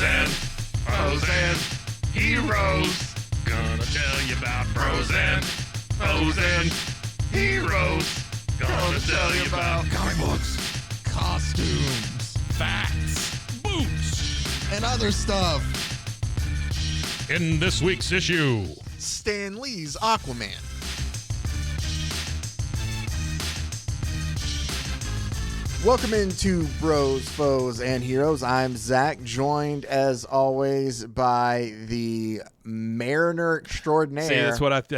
foes and heroes. Gonna tell you about bros and foes and heroes. Gonna tell you about comic books, costumes, facts, boots, and other stuff. in this week's issue. Stan Lee's Aquaman. Welcome into Bros, Foes, and Heroes. I'm Zach, joined as always by the Mariner extraordinaire.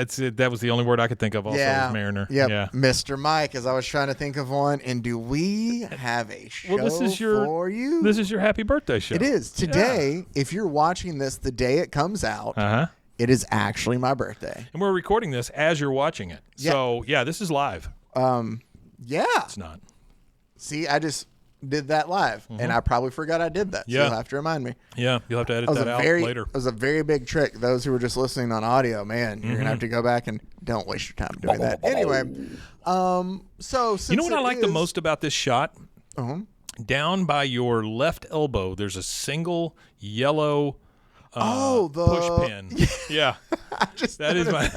See, that was the only word I could think of. Also, was Mariner. Yep. Yeah, Mr. Mike, as I was trying to think of one. And do we have a show for you? This is your happy birthday show. It is. Today, if you're watching this the day it comes out, it is actually my birthday. And we're recording this as you're watching it. Yeah. So, yeah, this is live. Yeah. It's not. See, I just did that live, and I probably forgot I did that. So you'll have to remind me. Yeah, you'll have to edit that out later. It was a very big trick. Those who were just listening on audio, man, you're going to have to go back and don't waste your time doing that. Anyway, so since you know what I like the most about this shot? Down by your left elbow, there's a single yellow push pin. Yeah. That is my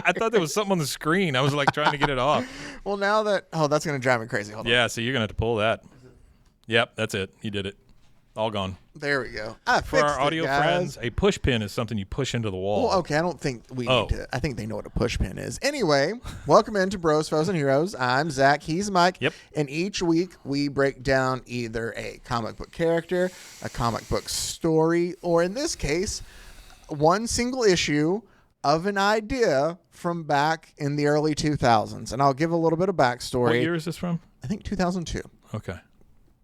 I thought there was something on the screen. I was like trying to get it off. Well, now that that's going to drive me crazy. Hold on. Yeah, so you're going to have to pull that. Yep, that's it. You did it. All gone. There we go. For our audio friends, a push pin is something you push into the wall. Well, okay, I don't think we need to. I think they know what a push pin is. Anyway, welcome into Bros, Foes, and Heroes. I'm Zach. He's Mike. Yep. And each week we break down either a comic book character, a comic book story, or in this case, one single issue of an idea from back in the early 2000s. And I'll give a little bit of backstory. What year is this from? I think 2002. Okay.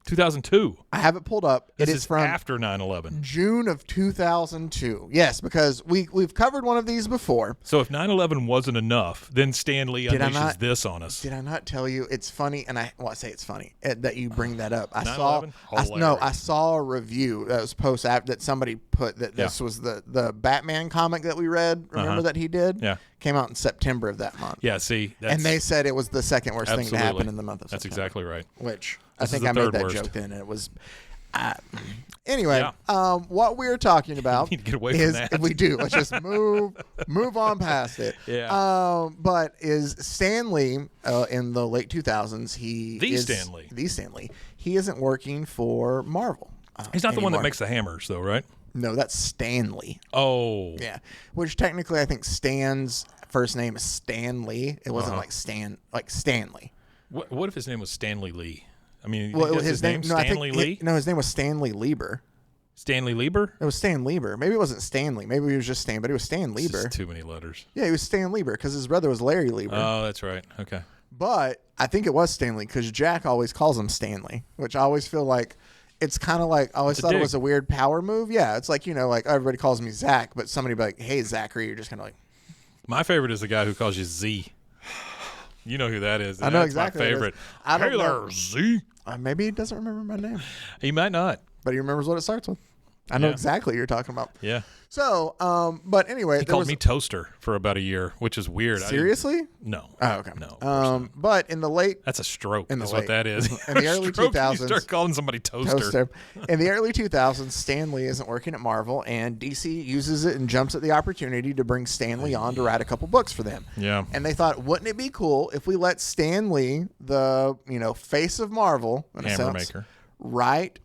2002. I have it pulled up. This it is from after 9/11. June of 2002. Yes, because we've covered one of these before. So if 9/11 wasn't enough, then Stan Lee unleashes this on us. Did I not tell you? It's funny, and I say it's funny that you bring that up. I 9/11? saw a review that was that somebody put that this was the Batman comic that we read. Remember that he did? Yeah. Came out in September of that month. Yeah, see. And they said it was the second worst thing to happen in the month of September. That's exactly right. Which This I think is I the made third that worst. joke then. And it was. Anyway, what we're talking about We need to get away from that. We do. Let's just move on past it. Yeah. But is Stan Lee in the late 2000s? The Stan Lee. He isn't working for Marvel. He's not the one that anymore. makes the hammers, though, right? No, that's Stan Lee. Oh. Yeah. Which technically, I think Stan's first name is Stan Lee. It wasn't like Stanley. What if his name was Stanley Lee? I mean, Well, his name Stanley Lee? His name was Stanley Lieber. Stanley Lieber? It was Stan Lieber. Maybe it wasn't Stanley. Maybe he was just Stan, but it was Stan It's Lieber. just too many letters. Yeah, he was Stan Lieber because his brother was Larry Lieber. Oh, that's right. Okay. But I think it was Stanley because Jack always calls him Stanley, which I always feel like it's kind of like I always thought it was a weird power move. Yeah, it's like, like everybody calls me Zach, but somebody be like, hey, Zachary, you're just kind of like. My favorite is the guy who calls you Z. You know who that is. I know That's exactly. my favorite. I don't Hey know. there, Z. Maybe he doesn't remember my name, He might not. but he remembers what it starts with. I know exactly what you're talking about. Yeah. So, but anyway, He called me Toaster for about a year, which is weird. Seriously? No. Oh, okay. No. of course not. But in the late That's a stroke. That's late- what that is. in the early Stroke, 2000s, you start calling somebody Toaster. In the early 2000s, Stan Lee isn't working at Marvel, and DC uses it and jumps at the opportunity to bring Stan Lee on to write a couple books for them. Yeah. And they thought, wouldn't it be cool if we let Stan Lee, the face of Marvel, in a Hammer sense, maker. write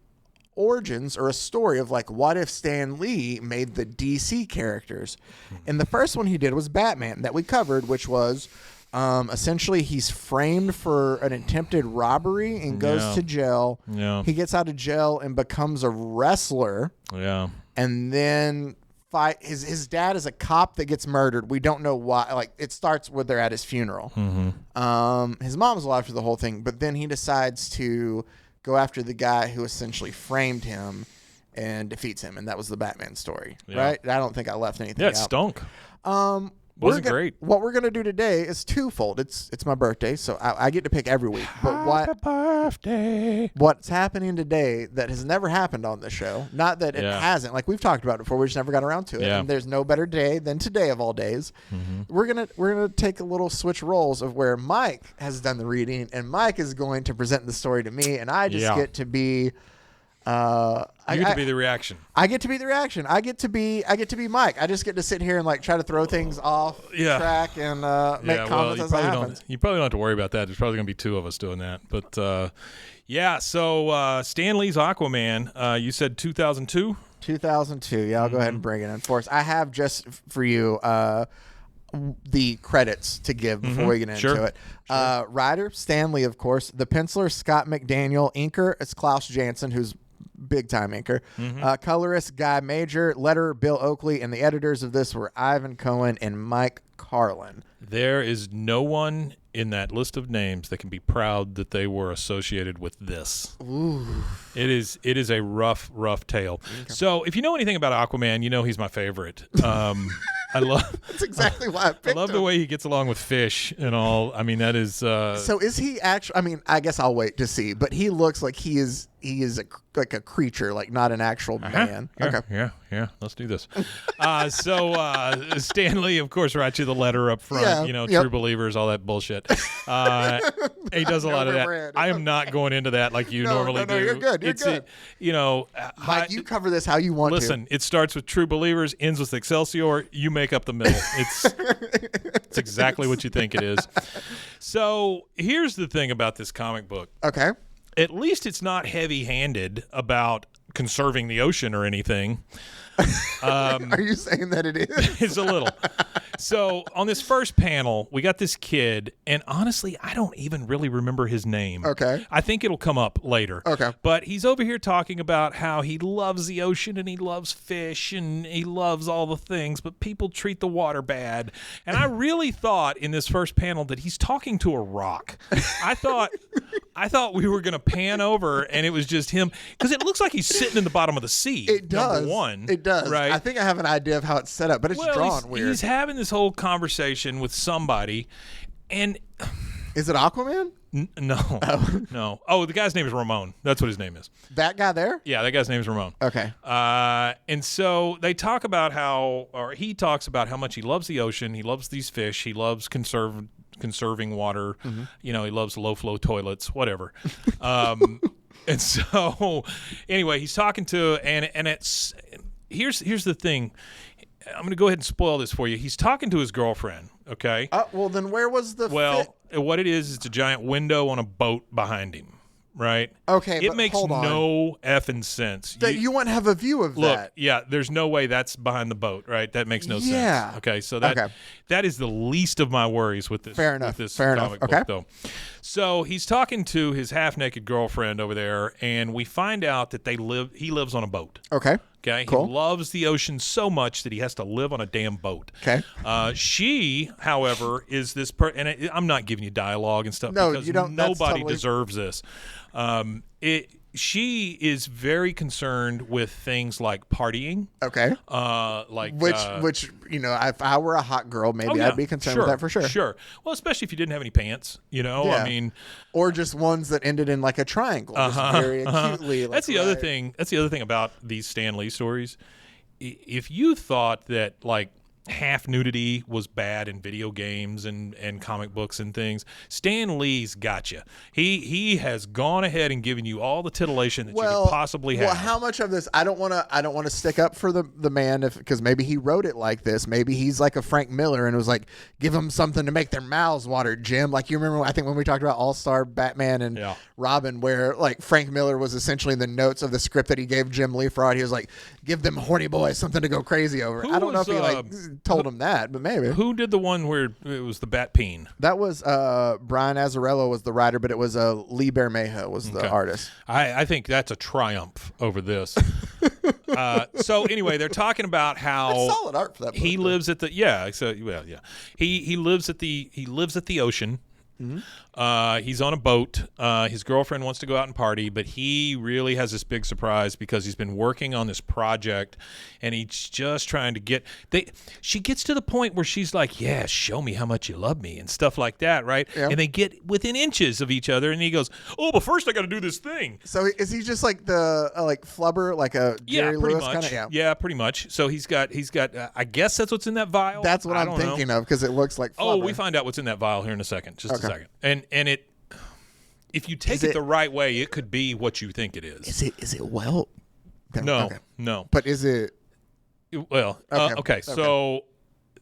origins or a story of like what if Stan Lee made the DC characters. And the first one he did was Batman that we covered, which was essentially he's framed for an attempted robbery and goes to jail. Yeah. He gets out of jail and becomes a wrestler, Yeah. and then his dad is a cop that gets murdered. We don't know why. Like it starts where they're at his funeral. His mom's alive for the whole thing, but then he decides to go after the guy who essentially framed him and defeats him, and that was the Batman story, right? I don't think I left anything Yeah, out. it stunk. Wasn't great. What we're gonna do today is twofold. It's my birthday, so I get to pick every week. But what's happening today that has never happened on the show? Not that it hasn't. Like we've talked about it before, we just never got around to it. Yeah. And there's no better day than today of all days. We're gonna take a little switch roles of where Mike has done the reading, and Mike is going to present the story to me, and I just get to be You get to be the reaction. I get to be the reaction. I get to be Mike. I just get to sit here and like try to throw things off track and make comments as it happens. You probably don't have to worry about that. There's probably going to be two of us doing that. But so Stan Lee's Aquaman, you said 2002? 2002. Yeah, I'll go ahead and bring it in for us. I have just for you the credits to give before we get into it. Writer, Stan Lee, of course. The penciler, Scott McDaniel. Inker, it's Klaus Janson, who's big-time inker. Colorist, Guy Major. Letterer, Bill Oakley. And the editors of this were Ivan Cohen and Mike Carlin. There is no one in that list of names that can be proud that they were associated with this. Ooh. It is a rough tale. Okay. So if you know anything about Aquaman, you know he's my favorite. I love. That's exactly why I picked him. I love the way he gets along with fish and all. I mean, that is. So is he actually? I mean, I guess I'll wait to see. But he looks like he is like a creature, like not an actual man. Yeah, okay. Yeah. Let's do this. So Stan Lee, of course, writes you the letter up front. True believers, all that bullshit. He does a lot of that. I am not going into that like you normally do. No, you're good. You're good. Mike, you cover this how you want to. Listen, it starts with true believers, ends with Excelsior. You make up the middle. It's exactly what you think it is. So here's the thing about this comic book. Okay. At least it's not heavy-handed about conserving the ocean or anything. Are you saying that it is? It's a little. So on this first panel, we got this kid, and honestly, I don't even really remember his name. Okay. I think it'll come up later. Okay. But he's over here talking about how he loves the ocean and he loves fish and he loves all the things, but people treat the water bad. And I really thought in this first panel that he's talking to a rock. I thought we were going to pan over and it was just him, because it looks like he's sitting in the bottom of the sea. It does. Number one. It does. Right? I think I have an idea of how it's set up, but it's drawn weird. He's having this whole conversation with somebody, and is it Aquaman? No. Oh. No. Oh, the guy's name is Ramon. That's what his name is. That guy there? Yeah, that guy's name is Ramon. Okay. And so they talk about he talks about how much he loves the ocean, he loves these fish, he loves conserving water, he loves low-flow toilets, whatever. And so, anyway, he's talking to, and it's, here's the thing. I'm going to go ahead and spoil this for you. He's talking to his girlfriend, okay? Well, then where was the fit? What it is, it's a giant window on a boat behind him, right? Okay, it makes no effing sense. That you wouldn't have a view of look, that. Yeah, there's no way that's behind the boat, right? That makes no sense. Okay, so that is the least of my worries with this. Fair enough. With this Fair comic enough. book, though. So he's talking to his half-naked girlfriend over there, and we find out that he lives on a boat. Okay. Okay. Cool. He loves the ocean so much that he has to live on a damn boat. Okay. She, however, is this and I'm not giving you dialogue and stuff because you don't. Nobody deserves this. She is very concerned with things like partying. Okay. Which if I were a hot girl, maybe I'd be concerned with that for sure. Sure. Well, especially if you didn't have any pants, I mean, or just ones that ended in like a triangle, just very acutely. That's the other thing. That's the other thing about these Stan Lee stories. If you thought that like half nudity was bad in video games and comic books and things, Stan Lee's got you. He has gone ahead and given you all the titillation that you could possibly have. Well, how much of this? I don't want to stick up for the man because maybe he wrote it like this. Maybe he's like a Frank Miller and was like, give them something to make their mouths water, Jim. Like you remember, I think when we talked about All-Star Batman and Robin, where like Frank Miller was essentially in the notes of the script that he gave Jim Lee Fraud. He was like, give them horny boys something to go crazy over. I don't know if he told him that, but maybe. Who did the one where it was the bat peen? That was Brian Azzarello was the writer, but it was Lee Bermejo was the artist. I think that's a triumph over this. So anyway, they're talking about how that's solid art for that book, he lives at the he lives at the ocean. Mm-hmm. He's on a boat. His girlfriend wants to go out and party, but he really has this big surprise because he's been working on this project, and he's just trying to get. She gets to the point where she's like, "Yeah, show me how much you love me," and stuff like that, right? Yeah. And they get within inches of each other, and he goes, "Oh, but first I got to do this thing." So is he just like the flubber, like a Jerry Lewis kind of? Yeah, pretty much. So he's got. I guess that's what's in that vial. That's what I'm thinking of because it looks like flubber. Oh, we find out what's in that vial here in a second. Just a second. And if you take it the right way, it could be what you think it is. Is it well? No, okay. no. But is it? Well, okay. So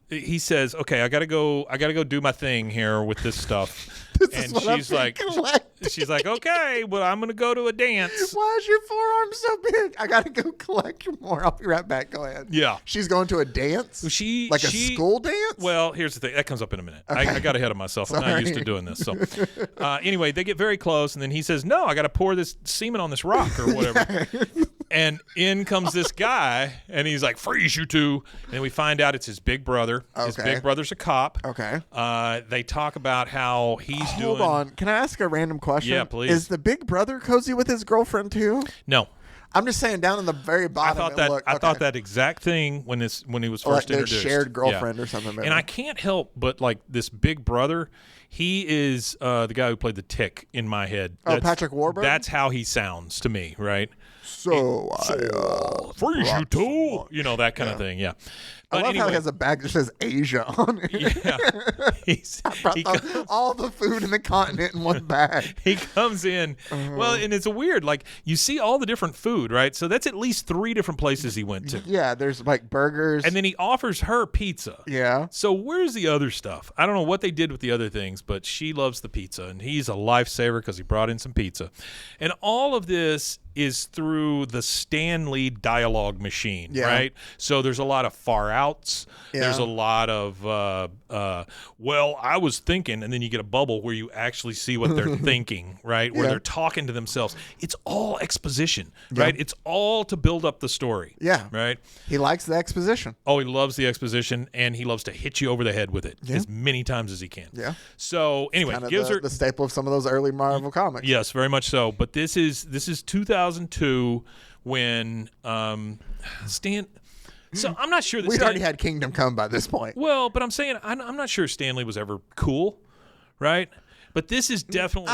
he says, "Okay, I gotta go do my thing here with this stuff." And she's like, "Okay, well, I'm gonna go to a dance." Why is your forearm so big? I gotta go collect more. I'll be right back. Go ahead. Yeah, she's going to a dance. A school dance. Well, here's the thing. That comes up in a minute. Okay. I got ahead of myself. I'm not used to doing this. So, anyway, they get very close, and then he says, "No, I got to pour this semen on this rock or whatever." And in comes this guy, and he's like, "Freeze, you two!" And then we find out it's his big brother. Okay. His big brother's a cop. Okay. They talk about how he's doing. Hold on. Can I ask a random question? Yeah, please. Is the big brother cozy with his girlfriend too? No. I'm just saying, down in the very bottom. I thought that exact thing when he was first introduced. Shared girlfriend or something. Maybe. And I can't help but like this big brother. He is the guy who played the Tick in my head. Patrick Warburton. That's how he sounds to me, right? Freeze you too. You know, that kind of thing. Yeah. But I love how he has a bag that says Asia on it. Yeah. All the food in the continent in one bag. He comes in. Well, and it's weird. Like, you see all the different food, right? So that's at least 3 different places he went to. Yeah, there's like burgers. And then he offers her pizza. Yeah. So where's the other stuff? I don't know what they did with the other things, but she loves the pizza. And he's a lifesaver because he brought in some pizza. And all of this is through the Stan Lee dialogue machine, right? So there's a lot of far outs. Yeah. There's a lot of, well, I was thinking, and then you get a bubble where you actually see what they're thinking, right? Where they're talking to themselves. It's all exposition, right? It's all to build up the story. Yeah. Right? He likes the exposition. Oh, he loves the exposition, and he loves to hit you over the head with it as many times as he can. Yeah. So anyway, it's kind of the staple of some of those early Marvel comics. Yes, very much so. But this is 2002 when Stan. So I'm not sure that we'd already had Kingdom Come by this point. Well, but I'm saying I'm not sure Stanley was ever cool, right? But this is definitely.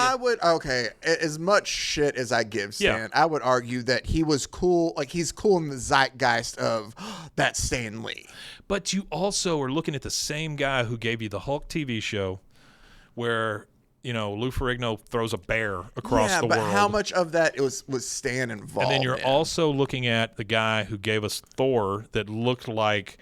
As much shit as I give Stan, I would argue that he was cool. Like, he's cool in the zeitgeist of that Stan Lee. But you also are looking at the same guy who gave you the Hulk TV show, where Lou Ferrigno throws a bear across the world. Yeah, but how much of that was Stan involved? And then you're also looking at the guy who gave us Thor that looked like.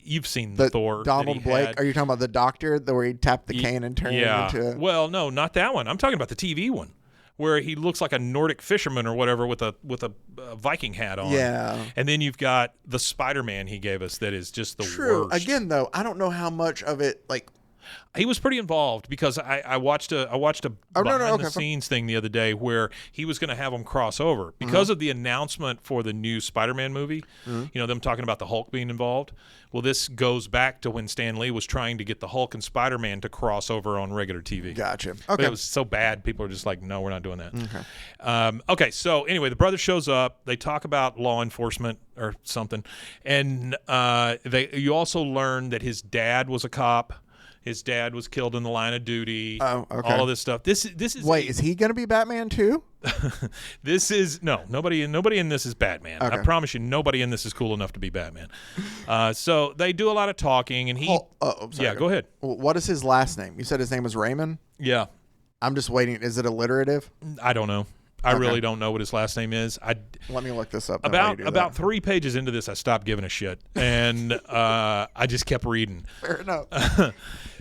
You've seen the Thor. Donald Blake. Are you talking about the doctor where he tapped the cane and turned it into? Well, no, not that one. I'm talking about the TV one, where he looks like a Nordic fisherman or whatever with a Viking hat on. Yeah. And then you've got the Spider-Man he gave us that is just the worst. Again, though, I don't know how much of it he was pretty involved because I watched a behind the scenes thing the other day where he was going to have them cross over because of the announcement for the new Spider-Man movie. Them talking about the Hulk being involved. Well, this goes back to when Stan Lee was trying to get the Hulk and Spider-Man to cross over on regular TV. Gotcha. Okay. But it was so bad, people are just like, no, we're not doing that. Okay. So anyway, the brother shows up. They talk about law enforcement or something, and you also learn that his dad was a cop. His dad was killed in the line of duty. Oh, okay. All of this stuff. This is. Wait, is he going to be Batman too? Nobody in this is Batman. Okay. I promise you, nobody in this is cool enough to be Batman. So they do a lot of talking, and he. Sorry. Yeah, go ahead. What is his last name? You said his name was Raymond. Yeah. I'm just waiting. Is it alliterative? I don't know. I really don't know what his last name is. Let me look this up. About 3 pages into this, I stopped giving a shit, and I just kept reading. Fair enough.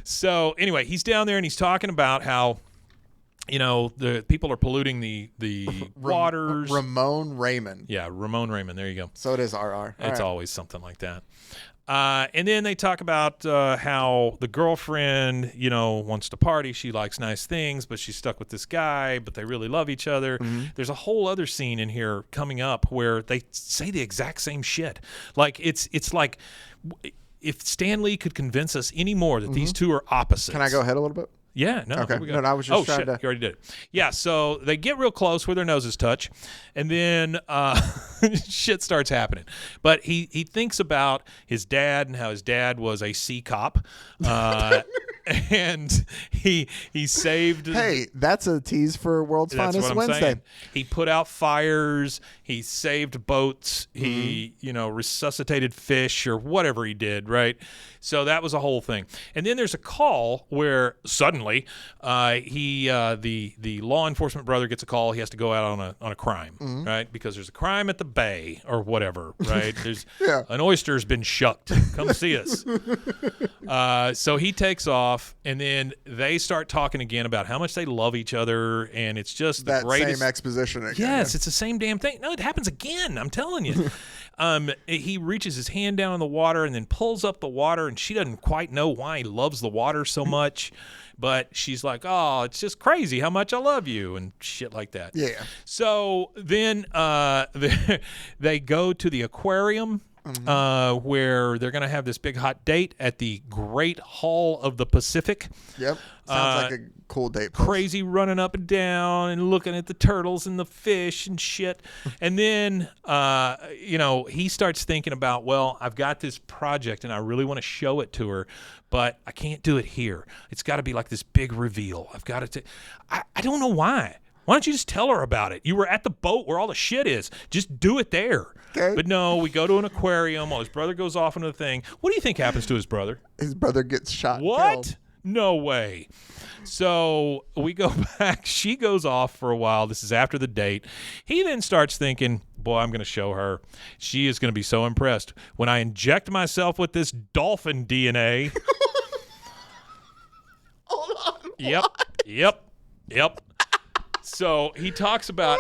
So anyway, he's down there and he's talking about how, the people are polluting the waters. Ramon Raymond. Yeah, Ramon Raymond. There you go. So it is RR. It's always something like that. And then they talk about how the girlfriend, wants to party. She likes nice things, but she's stuck with this guy, but they really love each other. There's a whole other scene in here coming up where they say the exact same shit. Like, it's like if Stan Lee could convince us any more that these two are opposites. Can I go ahead a little bit? Yeah, no. Okay. No, I was just trying to. You already did it. Yeah, so they get real close where their noses touch, and then shit starts happening. But he thinks about his dad and how his dad was a sea cop, and he saved. Hey, that's a tease for World's Finest Wednesday. Saying. He put out fires. He saved boats. He, resuscitated fish or whatever he did, right? So that was a whole thing. And then there's a call where suddenly the law enforcement brother gets a call. He has to go out on a crime, right? Because there's a crime at the bay or whatever, right? There's an oyster's been shucked. Come see us. So he takes off, and then they start talking again about how much they love each other, and it's just the greatest. Same exposition again. Yes, it's the same damn thing. No, it happens again. I'm telling you. He reaches his hand down in the water and then pulls up the water, and she doesn't quite know why he loves the water so much, but she's like, oh, it's just crazy how much I love you and shit like that. Yeah. So then they go to the aquarium. Where they're going to have this big hot date at the Great Hall of the Pacific. Yep. Sounds like a cool date. Crazy running up and down and looking at the turtles and the fish and shit. And then, he starts thinking about, well, I've got this project and I really want to show it to her, but I can't do it here. It's got to be like this big reveal. I've got to. I don't know why. Why don't you just tell her about it? You were at the boat where all the shit is. Just do it there. Okay. But no, we go to an aquarium while his brother goes off into the thing. What do you think happens to his brother? His brother gets shot. What? And killed. No way. So we go back. She goes off for a while. This is after the date. He then starts thinking, boy, I'm going to show her. She is going to be so impressed when I inject myself with this dolphin DNA. Hold on. Yep. So he talks about,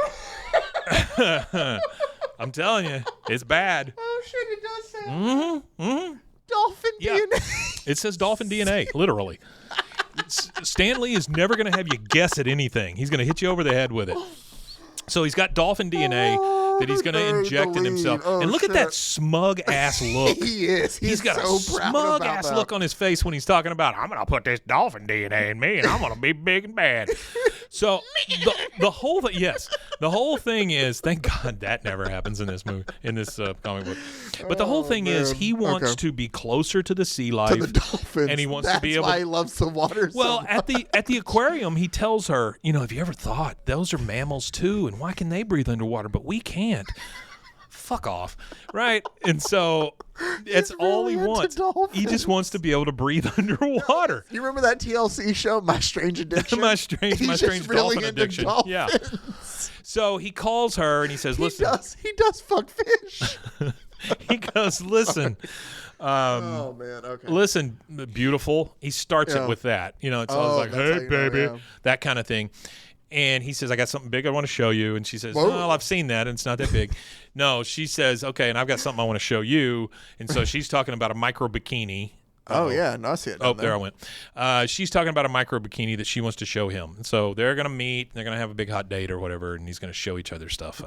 I'm telling you, it's bad. Oh, shit, it does say Dolphin DNA. It says dolphin DNA, literally. Stanley is never going to have you guess at anything. He's going to hit you over the head with it. So he's got dolphin DNA that he's going to inject in himself. And look at that smug-ass look. He is. He's got a smug-ass look on his face when he's talking about, I'm going to put this dolphin DNA in me, and I'm going to be big and bad. So the whole thing, yes, the whole thing is, thank God that never happens in this movie, in this comic book. But the whole thing is, he wants to be closer to the sea life, to the dolphins, and he wants to be able. That's why he loves the water. Well, so at the aquarium, he tells her, have you ever thought those are mammals too, and why can they breathe underwater, but we can't? Fuck off, right? And so it's all he wants. He just wants to be able to breathe underwater. You remember that TLC show, My Strange Addiction? my strange really dolphin addiction. Dolphins. Yeah. So he calls her and he says, "Listen." He does fuck fish. He goes, "Listen." Oh man, okay. Listen, beautiful. He starts it with that. It's always like, "Hey, baby," that kind of thing. And he says, I got something big I want to show you. And she says, well, I've seen that, and it's not that big. No, she says, okay, and I've got something I want to show you. And so she's talking about a micro bikini. Oh, yeah. No, I see it. There I went. She's talking about a micro bikini that she wants to show him. And so they're going to meet. They're going to have a big hot date or whatever, and he's going to show each other stuff.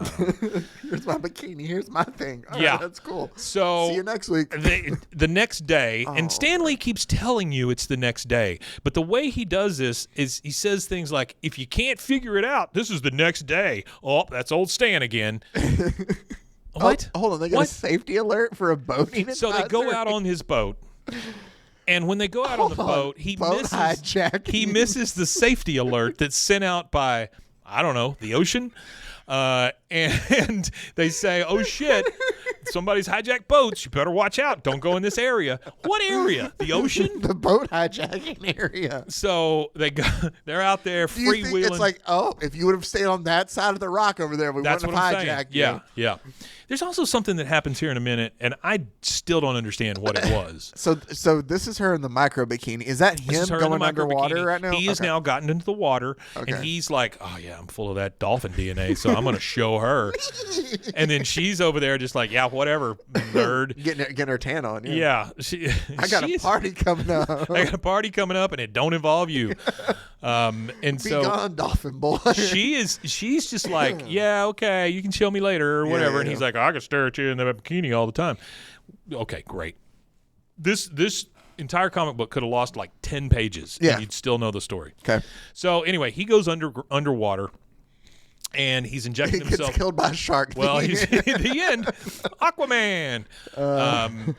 Here's my bikini. Here's my thing. All yeah. Right, that's cool. So see you next week. The next day, and Stanley keeps telling you it's the next day. But the way he does this is he says things like, if you can't figure it out, this is the next day. Oh, that's old Stan again. What? Hold on. They got a safety alert for a boating. So they go out on his boat. And when they go out on the boat, he misses the safety alert that's sent out by, I don't know, the ocean. And they say, oh, shit, somebody's hijacked boats. You better watch out. Don't go in this area. What area? The ocean? The boat hijacking area. So they're out there freewheeling. Do you think it's like, if you would have stayed on that side of the rock over there, we wouldn't have hijacked you. Yeah. There's also something that happens here in a minute, and I still don't understand what it was. So this is her in the micro bikini. Is that him going underwater right now? He has now gotten into the water, and he's like, oh, yeah, I'm full of that dolphin DNA, so I'm going to show her. And then she's over there just like, yeah, whatever, nerd. Getting her tan on. Yeah. I got a party coming up. I got a party coming up, and it don't involve you. And Be so gone, dolphin boy. she's just like, yeah, okay, you can show me later or whatever. And he's like, I can stare at you in the bikini all the time. Okay, great. This entire comic book could have lost like 10 pages and you'd still know the story. Okay. So anyway, he goes underwater, and he's injecting himself. Gets killed by a shark. Well, he's at the end. Aquaman.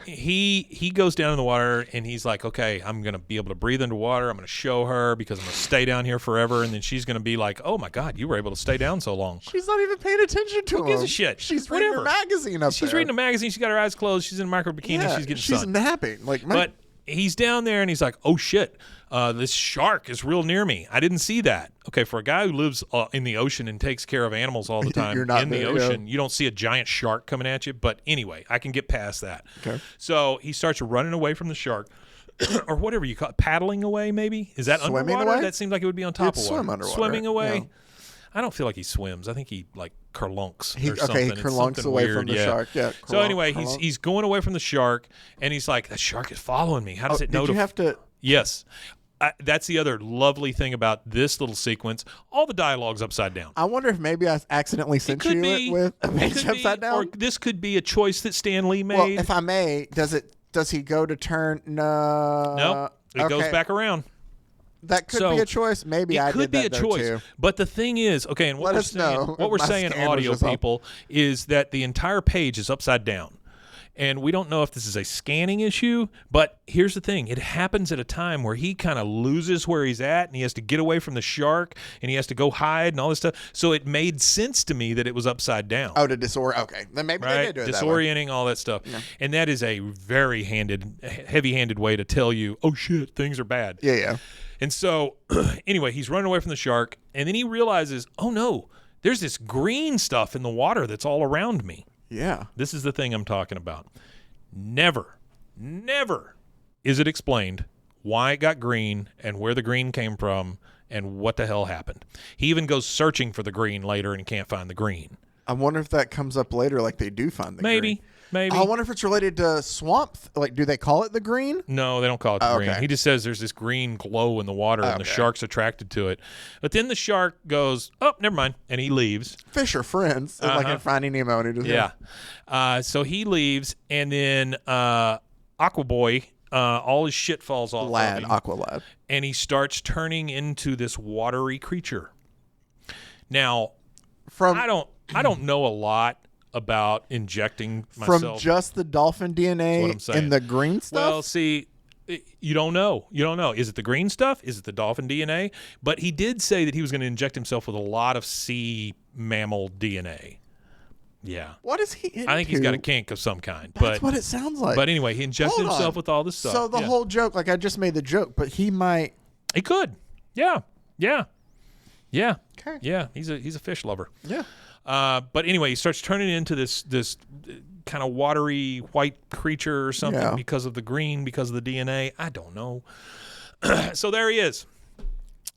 He goes down in the water, and he's like, okay, I'm going to be able to breathe underwater. I'm going to show her because I'm going to stay down here forever. And then she's going to be like, oh, my God, you were able to stay down so long. She's not even paying attention to him. Who gives a shit? She's reading her magazine up there. She's reading a magazine. She's got her eyes closed. She's in a micro bikini. Yeah, she's getting she's sun. napping. But he's down there, and he's like, oh, shit. This shark is real near me. I didn't see that. Okay, for a guy who lives in the ocean and takes care of animals all the time in the ocean, you don't see a giant shark coming at you. But anyway, I can get past that. Okay. So he starts running away from the shark, or whatever you call it, paddling away maybe? Is that swimming underwater? Away? That seems like it would be on top of water. Swim underwater. Swimming away? Yeah. I don't feel like he swims. I think he like kerlunks or Okay, something. he kerlunks away weird. from the shark. Yeah. So anyway, he's going away from the shark, and he's like, the shark is following me. How does it know? Did you have to? Yes. That's the other lovely thing about this little sequence. All the dialogue's upside down. I wonder if maybe I accidentally sent you it with a page upside down. Or this could be a choice that Stan Lee made. Well, if I may, does he go to turn? No. It goes back around. That could be a choice. Maybe I did that It could be a choice. too. But the thing is, okay, and what we're saying, audio people, is that the entire page is upside down. And we don't know if this is a scanning issue, but here's the thing. It happens at a time where he kind of loses where he's at, and he has to get away from the shark, and he has to go hide and all this stuff. So it made sense to me that it was upside down. Oh, to disorient. Okay. Then maybe they did do it disorienting, all that stuff. Yeah. And that is a very heavy-handed way to tell you, oh, shit, things are bad. Yeah. And so, anyway, he's running away from the shark, and then he realizes, oh, no, there's this green stuff in the water that's all around me. Yeah. This is the thing I'm talking about. Never is it explained why it got green and where the green came from and what the hell happened. He even goes searching for the green later and can't find the green. I wonder if that comes up later, like they do find the green. Maybe. I wonder if it's related to swamp. Like, do they call it the green? No, they don't call it the green. He just says there's this green glow in the water, and the shark's attracted to it. But then the shark goes, oh, never mind, and he leaves. Fish are friends, like in Finding Nemo. So he leaves, and then Aquaboy, all his shit falls off of him. Aqualad. And he starts turning into this watery creature. Now, I don't know a lot about injecting myself. From just the dolphin DNA and the green stuff? Well, see, you don't know. Is it the green stuff? Is it the dolphin DNA? But he did say that he was going to inject himself with a lot of sea mammal DNA. Yeah. What is he into? I think he's got a kink of some kind. That's what it sounds like. But anyway, he injected himself with all this stuff. So the whole joke, like I just made the joke, but he might. He could. Yeah. Okay. Yeah, he's a fish lover. Yeah. But anyway, he starts turning into this kind of watery white creature or something because of the green, because of the DNA. I don't know. So there he is.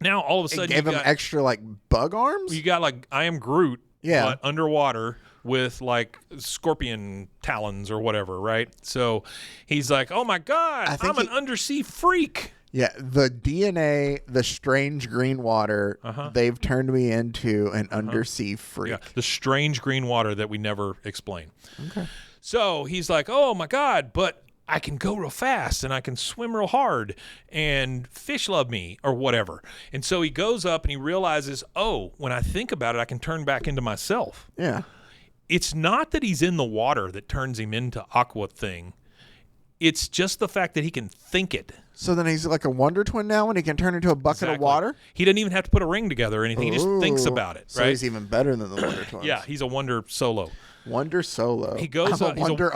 Now all of a sudden, gave him extra like bug arms. You got like I am Groot, but underwater with like scorpion talons or whatever, right? So he's like, "Oh my God, I'm an undersea freak." Yeah, the DNA, the strange green water, they've turned me into an undersea freak. Yeah, the strange green water that we never explain. Okay. So he's like, oh, my God, but I can go real fast and I can swim real hard and fish love me or whatever. And so he goes up and he realizes, oh, when I think about it, I can turn back into myself. Yeah. It's not that he's in the water that turns him into Aqua thing. It's just the fact that he can think it. So then he's like a Wonder Twin now and he can turn into a bucket of water? He doesn't even have to put a ring together or anything. He just thinks about it, right? So he's even better than the Wonder Twins. Yeah, he's a Wonder Solo. Wonder Solo. He goes up. He's a Wonder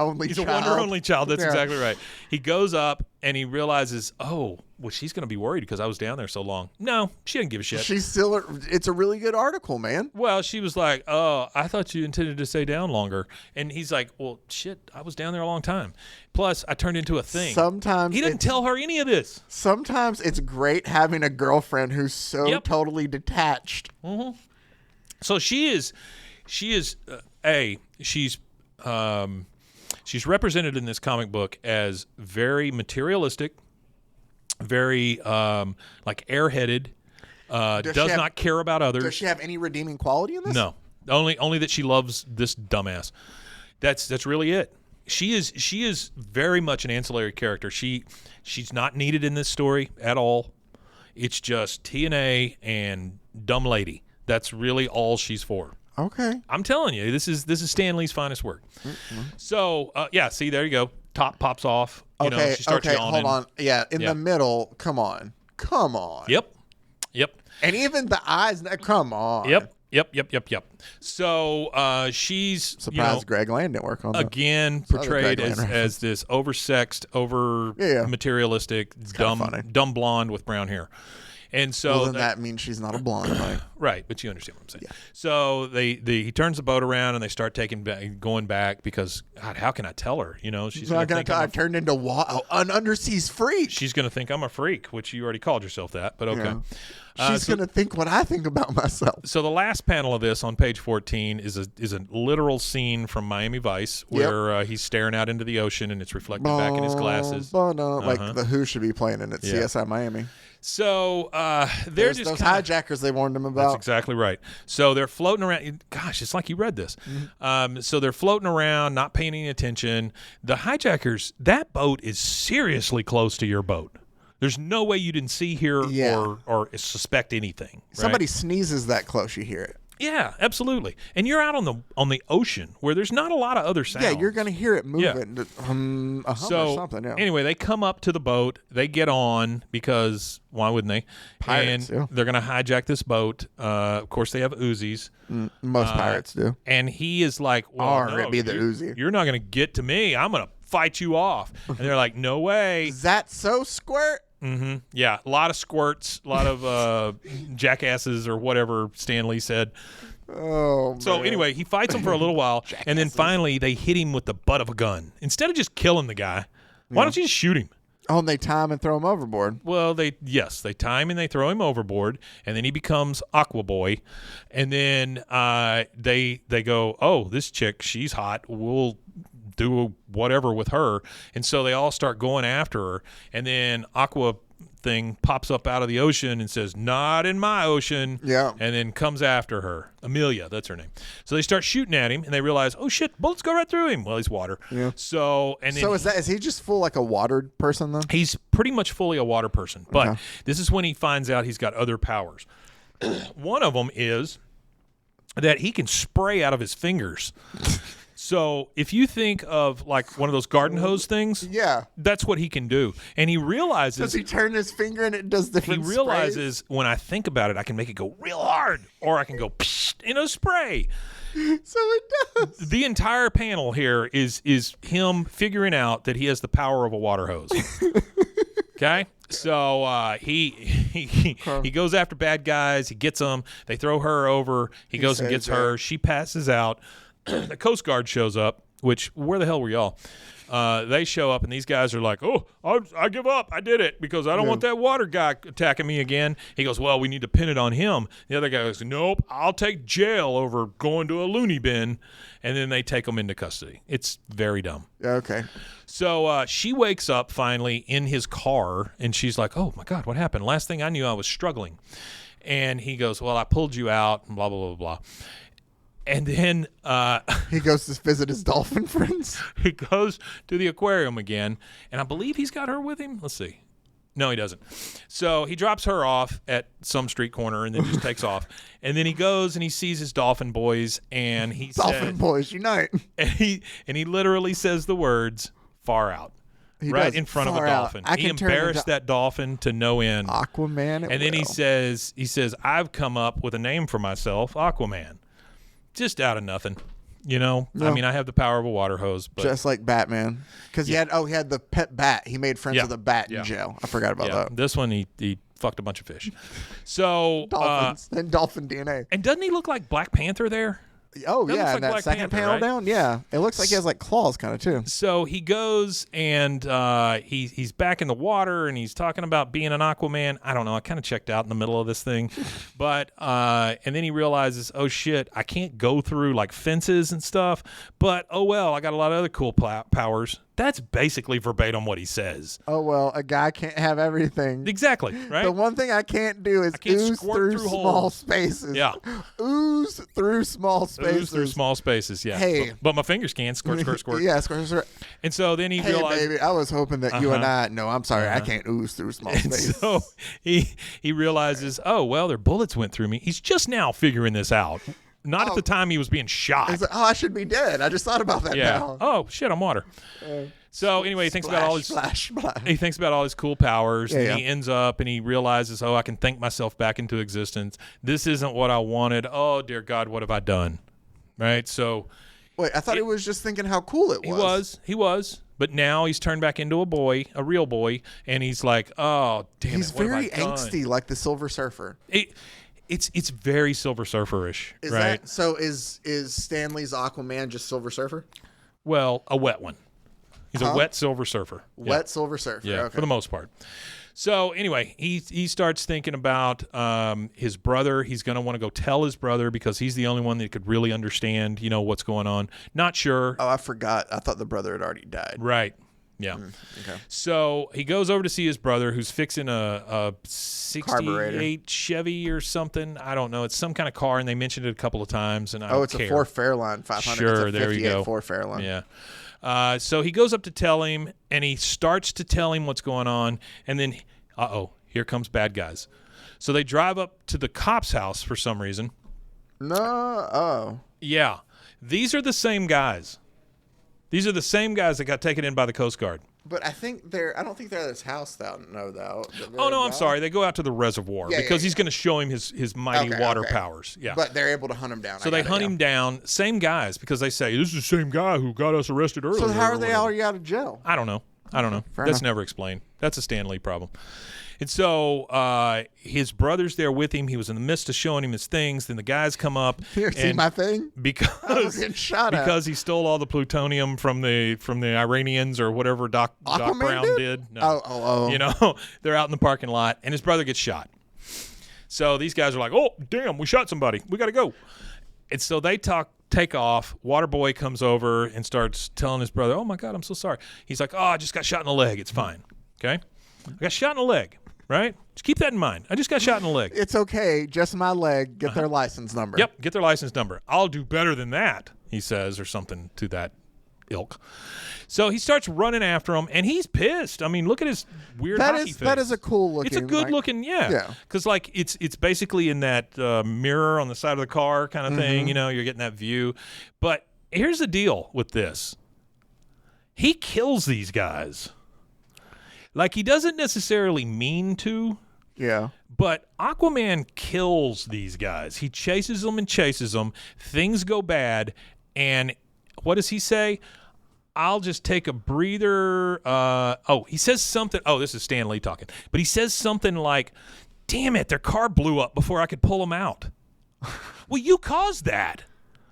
only child. That's exactly right. He goes up and he realizes, oh, well, she's going to be worried because I was down there so long. No, she didn't give a shit. She's still. It's a really good article, man. Well, she was like, oh, I thought you intended to stay down longer. And he's like, well, shit, I was down there a long time. Plus, I turned into a thing. Sometimes he didn't tell her any of this. Sometimes it's great having a girlfriend who's so totally detached. Mm-hmm. So she's represented in this comic book as very materialistic, very like airheaded, does not care about others. Does she have any redeeming quality in this? No, only that she loves this dumbass. That's really it. She is very much an ancillary character. She's not needed in this story at all. It's just TNA and dumb lady. That's really all she's for. Okay. I'm telling you, this is Stan Lee's finest work. Mm-hmm. So, see, there you go. Top pops off. You know, she starts yawning. Hold on. Yeah, in the middle. Come on. Yep. And even the eyes. Come on. Yep. So she's surprised Greg Land didn't work on that. Again portrayed as this oversexed, materialistic, dumb blonde with brown hair. And so then that means she's not a blonde, right? Right, but you understand what I'm saying. Yeah. So he turns the boat around and they start going back because God, how can I tell her? You know, she's not going to I turned into an underseas freak. She's going to think I'm a freak, which you already called yourself that, but okay. Yeah. She's going to think what I think about myself. So the last panel of this on page 14 is a literal scene from Miami Vice where he's staring out into the ocean and it's reflected back in his glasses. Like the Who should be playing in it, CSI Miami. So they're just those hijackers they warned him about. That's exactly right. So they're floating around. Gosh, it's like you read this. Mm-hmm. So they're floating around, not paying any attention. The hijackers, that boat is seriously close to your boat. There's no way you didn't see, hear, or suspect anything. Right? Somebody sneezes that close, you hear it. Yeah, absolutely. And you're out on the ocean where there's not a lot of other sounds. Yeah, you're going to hear it moving. A hum or something. Yeah. Anyway, they come up to the boat. They get on because why wouldn't they? Pirates, and they're going to hijack this boat. Of course, they have Uzis. Most pirates do. And he is like, well, no, it'd be the Uzi. You're not going to get to me. I'm going to fight you off. And they're like, no way. Is that so, Squirt? Mm-hmm. Yeah, a lot of squirts, a lot of jackasses or whatever Stan Lee said. Oh, man. So anyway, he fights them for a little while, and then finally they hit him with the butt of a gun. Instead of just killing the guy, why don't you just shoot him? Oh, and they tie him and throw him overboard. Well, they tie him and they throw him overboard, and then he becomes Aqua Boy. And then they go, oh, this chick, she's hot. We'll do whatever with her. And so they all start going after her. And then Aqua thing pops up out of the ocean and says, not in my ocean. Yeah. And then comes after her. Amelia, that's her name. So they start shooting at him and they realize, oh shit, bullets go right through him. Well, he's water. Yeah. So is he just full like a watered person though? He's pretty much fully a water person. But this is when he finds out he's got other powers. One of them is that he can spray out of his fingers. So if you think of like one of those garden hose things, that's what he can do. And he realizes... Does he turn his finger and it does different He realizes sprays? When I think about it, I can make it go real hard or I can go in a spray. So it does. The entire panel here is him figuring out that he has the power of a water hose. Okay? So he goes after bad guys. He gets them. They throw her over. He goes and gets her. She passes out. The Coast Guard shows up, which, where the hell were y'all? They show up, and these guys are like, oh, I give up. I did it because I don't want that water guy attacking me again. He goes, well, we need to pin it on him. The other guy goes, nope, I'll take jail over going to a loony bin. And then they take him into custody. It's very dumb. Okay. So she wakes up finally in his car, and she's like, oh, my God, what happened? Last thing I knew, I was struggling. And he goes, well, I pulled you out, and blah, blah, blah, blah. And then he goes to visit his dolphin friends. He goes to the aquarium again, and I believe he's got her with him. Let's see. No, he doesn't. So he drops her off at some street corner and then just takes off. And then he goes and he sees his dolphin boys, and he Dolphin boys unite. And he literally says the words "far out." Right in front of a dolphin. He embarrassed that dolphin to no end. Aquaman. And then he says, I've come up with a name for myself, Aquaman. Just out of nothing, you know. No. I mean, I have the power of a water hose, but just like Batman, because he had the pet bat. He made friends with a bat in jail. I forgot about that. This one, he fucked a bunch of fish. So dolphins and Dolphin DNA. And doesn't he look like Black Panther there? Oh, yeah, and that second panel down, yeah. It looks like he has, like, claws kind of, too. So he goes, and he's back in the water, and he's talking about being an Aquaman. I don't know. I kind of checked out in the middle of this thing. But and then he realizes, oh, shit, I can't go through, like, fences and stuff. But, oh, well, I got a lot of other cool powers. That's basically verbatim what he says. Oh, well, a guy can't have everything. Exactly, right? The one thing I can't do is ooze through small spaces. Yeah. Ooze through small spaces. Ooze through small spaces, yeah. Hey. But my fingers can. Squirt, squirt, squirt. Yeah, squirt, squirt. And so then he Hey, realized... baby, I was hoping that you and I... No, I'm sorry. I can't ooze through small spaces. So he realizes, oh, well, their bullets went through me. He's just now figuring this out. Not at the time he was being shot. He's like, I should be dead. I just thought about that now. Oh, shit, I'm water. So anyway, he thinks about all his He thinks about all his cool powers, and he ends up and he realizes, oh, I can think myself back into existence. This isn't what I wanted. Oh, dear God, what have I done? Right? So wait, I thought he was just thinking how cool it was. He was. But now he's turned back into a boy, a real boy, and he's like, oh, damn he's it, what very have I done? angsty, like the Silver Surfer. It's very Silver Surfer-ish, right? So is Stanley's Aquaman just Silver Surfer? Well, a wet one. He's a wet Silver Surfer. Wet Silver Surfer. Yeah, okay. for the most part. So anyway, he starts thinking about his brother. He's going to want to go tell his brother because he's the only one that could really understand, what's going on. Not sure. Oh, I forgot. I thought the brother had already died. Right. Yeah. Okay. So he goes over to see his brother, who's fixing a 68 Carburetor. Chevy or something. I don't know. It's some kind of car, and they mentioned it a couple of times. And I don't it's care. a Ford Fairlane 500. Sure, it's a there you go. Ford Fairlane. Yeah. So he goes up to tell him, and he starts to tell him what's going on, and then, here comes bad guys. So they drive up to the cop's house for some reason. No. Oh. Yeah. These are the same guys. These are the same guys that got taken in by the Coast Guard. But I don't think they're at his house though. Oh, no, I'm sorry. They go out to the reservoir because he's going to show him his mighty water powers. Yeah. But they're able to hunt him down. So they hunt him down. Same guys, because they say, this is the same guy who got us arrested earlier. So how are they already out of jail? I don't know. Fair That's enough. never explained. That's a Stan Lee problem. And so his brother's there with him. He was in the midst of showing him his things. Then the guys come up. Here, see my thing? Because he stole all the plutonium from the Iranians or whatever Doc Brown did. No. Oh. They're out in the parking lot, and his brother gets shot. So these guys are like, oh, damn, we shot somebody. We got to go. And so they take off. Waterboy comes over and starts telling his brother, oh, my God, I'm so sorry. He's like, oh, I just got shot in the leg. It's fine. Okay? I got shot in the leg. Right? Just keep that in mind. I just got shot in the leg. It's okay. Just my leg. Get their license number. Yep. Get their license number. I'll do better than that, he says, or something to that ilk. So he starts running after him, and he's pissed. I mean, look at his weird hockey face. That is a cool looking. It's a good looking, yeah. Because it's basically in that mirror on the side of the car kind of thing. You're getting that view. But here's the deal with this. He kills these guys. Like, he doesn't necessarily mean to. Yeah. But Aquaman kills these guys. He chases them and chases them. Things go bad. And what does he say? I'll just take a breather. He says something. Oh, this is Stan Lee talking. But he says something like, damn it, their car blew up before I could pull them out. Well, you caused that.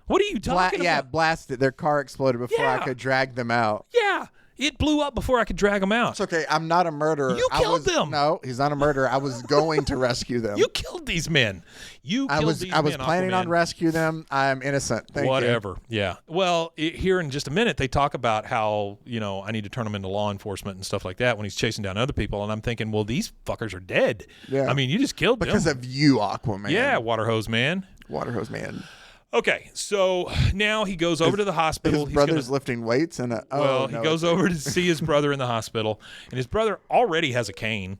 What are you talking about? Yeah, blasted. Their car exploded before I could drag them out. Yeah. It blew up before I could drag them out. It's okay. I'm not a murderer. You killed them. No, he's not a murderer. I was going to rescue them. You killed these men. I was planning on rescue them. I'm innocent. Thank Whatever. You. Yeah. Well, here in just a minute, they talk about how, I need to turn them into law enforcement and stuff like that when he's chasing down other people. And I'm thinking, well, these fuckers are dead. Yeah. I mean, you just killed them. Because of you, Aquaman. Yeah, Waterhose Man. Waterhose Man. Okay, so now he goes over to the hospital. His brother's lifting weights, and he goes over to see his brother in the hospital, and his brother already has a cane.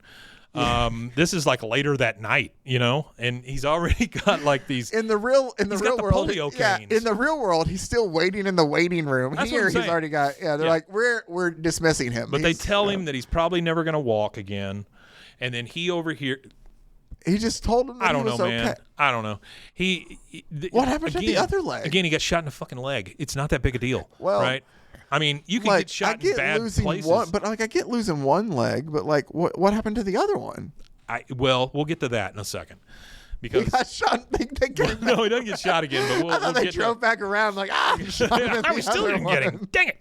This is like later that night, and he's already got like these. In the real world, polio canes. In the real world, he's still waiting in the waiting room. That's Here, what I'm he's already got. Yeah, they're like, we're dismissing him. But they tell him that he's probably never going to walk again, and then he over here. He just told him that he was okay. Man. I don't know. What happened to the other leg? Again, he got shot in the fucking leg. It's not that big a deal, right? I mean, you can get shot in bad places. I get losing one leg, but what happened to the other one? We'll get to that in a second. Because he got shot. No, he doesn't get shot again. But I thought they drove back around like, I still didn't get him. Dang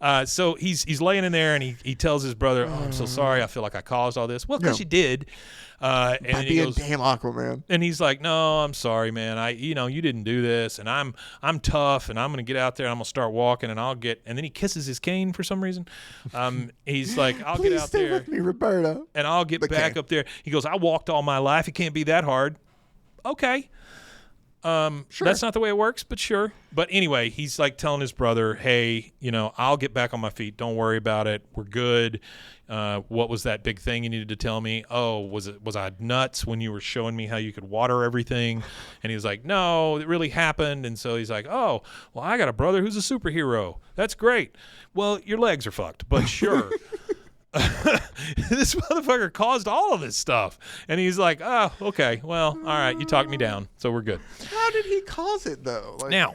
it. So he's laying in there, and he tells his brother, oh, I'm so sorry. I feel like I caused all this. Well, because you did. And then he goes, damn Aquaman. And he's like, no, I'm sorry, man. You didn't do this, and I'm tough, and I'm gonna get out there, and I'm gonna start walking, and and then he kisses his cane for some reason. He's like, I'll get out stay there with me, Roberto, and I'll get back up there. He goes, I walked all my life. It can't be that hard. Okay. Sure. That's not the way it works, but sure. But anyway, he's like telling his brother, hey, I'll get back on my feet. Don't worry about it. We're good. What was that big thing you needed to tell me? Oh, was I nuts when you were showing me how you could water everything? And he was like, no, it really happened. And so he's like, oh, well, I got a brother who's a superhero. That's great. Well, your legs are fucked, but sure. This motherfucker caused all of this stuff. And he's like, oh, okay, well, all right, you talked me down, so we're good. How did he cause it, though? Now,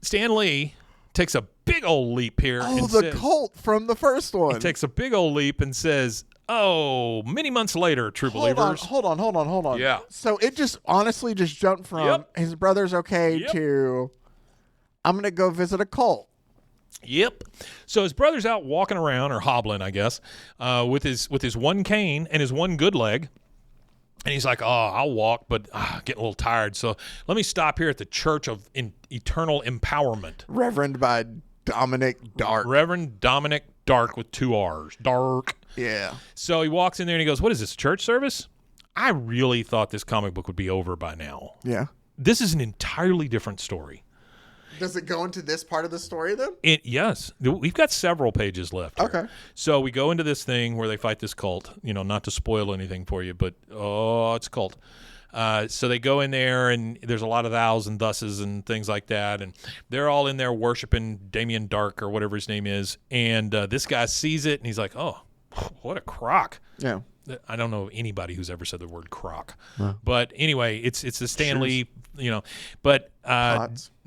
Stan Lee takes a big old leap here. Oh, the cult from the first one. He takes a big old leap and says, oh, many months later, true believers. Hold on. Yeah. So it just honestly just jumped from his brother's okay to I'm going to go visit a cult. Yep. So his brother's out walking around, or hobbling, I guess, with his one cane and his one good leg. And he's like, oh, I'll walk, but getting a little tired. So let me stop here at the Church of Eternal Empowerment. Reverend by Dominic Dark. Reverend Dominic Dark with 2 R's. Dark. Yeah. So he walks in there and he goes, what is this, church service? I really thought this comic book would be over by now. Yeah. This is an entirely different story. Does it go into this part of the story then? Yes. We've got several pages left here. Okay. So we go into this thing where they fight this cult, not to spoil anything for you, but it's a cult. So they go in there and there's a lot of thous and thuses and things like that. And they're all in there worshiping Damien Dark or whatever his name is. And this guy sees it and he's like, oh, what a crock. Yeah. I don't know anybody who's ever said the word crock. No. But anyway, it's the Stan Lee, but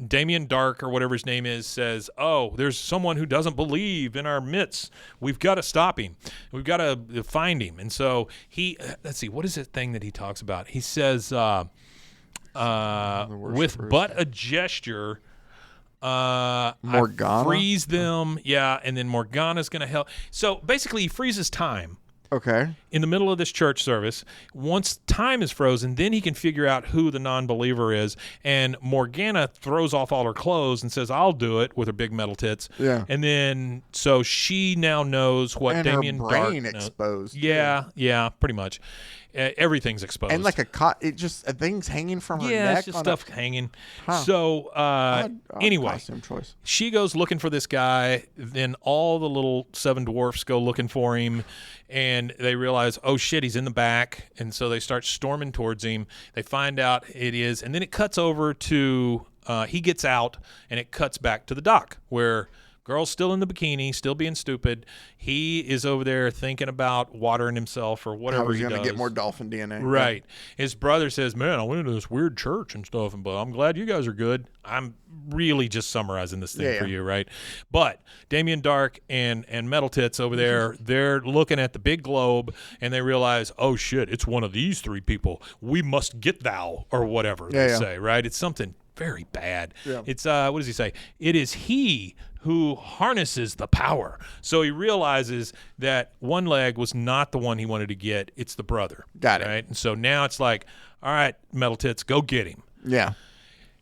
Damien Dark or whatever his name is says, oh, there's someone who doesn't believe in our midst. We've got to stop him. We've got to find him. And so let's see, what is the thing that he talks about? He says, with but a gesture, Morgana? I freeze them. Yeah. And then Morgana's going to help. So basically he freezes time. Okay. In the middle of this church service, once time is frozen, then he can figure out who the non-believer is. And Morgana throws off all her clothes and says, I'll do it, with her big metal tits. Yeah. And then, so she now knows what and Damien her Dark brain exposed. Yeah, pretty much. Everything's exposed. And like a thing's hanging from her neck. Yeah, it's just stuff hanging. Huh. So anyway, costume choice. She goes looking for this guy. Then all the little 7 dwarfs go looking for him. And they realize, oh, shit, he's in the back. And so they start storming towards him. They find out it is. And then it cuts over to he gets out, and it cuts back to the dock where girl's still in the bikini, still being stupid. He is over there thinking about watering himself or whatever he does. How he's going to get more Dolphin DNA. Right. Yeah. His brother says, man, I went into this weird church and stuff, but I'm glad you guys are good. I'm really just summarizing this thing for you, right? But Damien Dark and Metal Tits over there, they're looking at the big globe, and they realize, oh, shit, it's one of these 3 people. We must get thou, or whatever they say, right? It's something very bad. Yeah. It's, what does he say? It is he who harnesses the power. So he realizes that one leg was not the one he wanted to get. It's the brother. Got it. Right? And so now it's like, all right, Metal Tits, go get him. Yeah.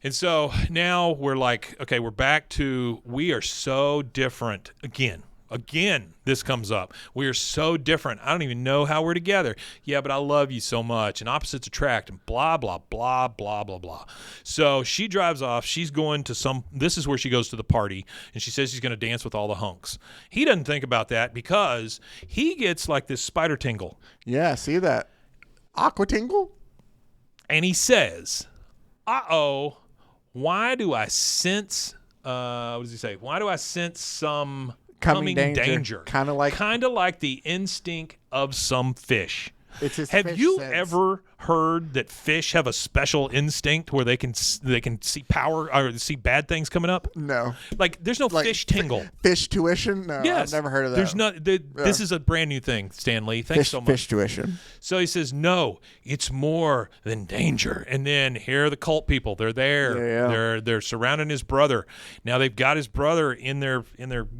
And so now we're like, okay, we're back to, we are so different again. Again, this comes up. We are so different. I don't even know how we're together. Yeah, but I love you so much. And opposites attract and blah, blah, blah, blah, blah, blah. So she drives off. She's going to this is where she goes to the party. And she says she's going to dance with all the hunks. He doesn't think about that because he gets like this spider tingle. Yeah, see that? Aqua tingle? And he says, uh-oh, why do I sense, what does he say? Why do I sense some coming danger. Kind of like the instinct of some fish. It's his Have fish you sense. ever heard that fish have a special instinct where they can see power or see bad things coming up? No. Like, there's no fish tingle. Fish tuition? No, yes. I've never heard of that. There's not. This is a brand new thing, Stan Lee. Thanks so much. Fish tuition. So he says, no, it's more than danger. And then here are the cult people. They're there. Yeah. They're surrounding his brother. Now they've got his brother in their